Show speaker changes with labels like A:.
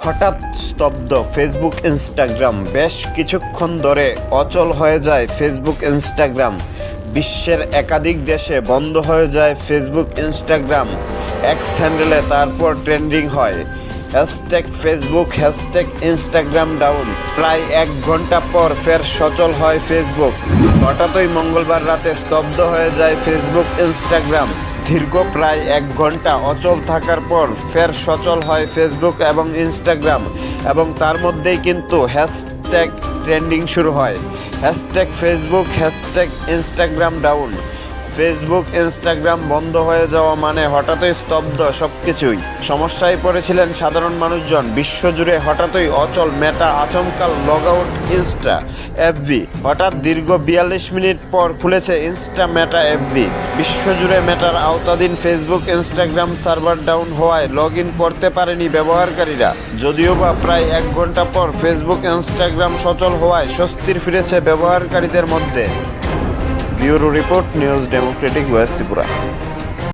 A: হঠাৎ স্তব্ধ Facebook Instagram. বেশ কিছুক্ষণ ধরে অচল হয়ে যায় ফেসবুক ইনস্টাগ্রাম। বিশ্বের একাধিক দেশে বন্ধ হয়ে যায় ফেসবুক ইনস্টাগ্রাম। এক্স হ্যান্ডেলে তারপর ট্রেন্ডিং হয় hashtag Facebook, hashtag Instagram down. প্রায় 1 ঘন্টা পর ফের সচল হয় ফেসবুক। হঠাৎই মঙ্গলবার রাতে স্তব্ধ হয়ে যায় ফেসবুক ইনস্টাগ্রাম। দীর্ঘ প্রায় 1 ঘন্টা অচল থাকার পর ফের সচল হয় ফেসবুক এবং ইনস্টাগ্রাম, এবং তার মধ্যেই কিন্তু হ্যাশট্যাগ ট্রেন্ডিং শুরু হয়। Hashtag Facebook, hashtag Instagram down. Facebook Instagram বন্ধ হয়ে যাওয়া মানে হঠাৎই স্তব্ধ সবকিছুই। সমস্যায় পড়েছিলেন সাধারণ মানুষজন। বিশ্বজুড়ে হঠাৎই অচল মেটা, আচমকা লগ আউট ইনস্টা এফবি। হঠাৎ দীর্ঘ 42 মিনিট পর খুলেছে ইনস্টা মেটা এফবি। বিশ্বজুড়ে মেটার আওতাধীন ফেসবুক ইনস্টাগ্রাম সার্ভার ডাউন হওয়ায় লগ ইন করতে পারেনি ব্যবহারকারীরা। যদিও বা প্রায় 1 ঘন্টা পর ফেসবুক ইনস্টাগ্রাম সচল হওয়ায় স্বস্তির ফিরেছে ব্যবহারকারীদের মধ্যে। Bureau report, news Democratic West Tripura.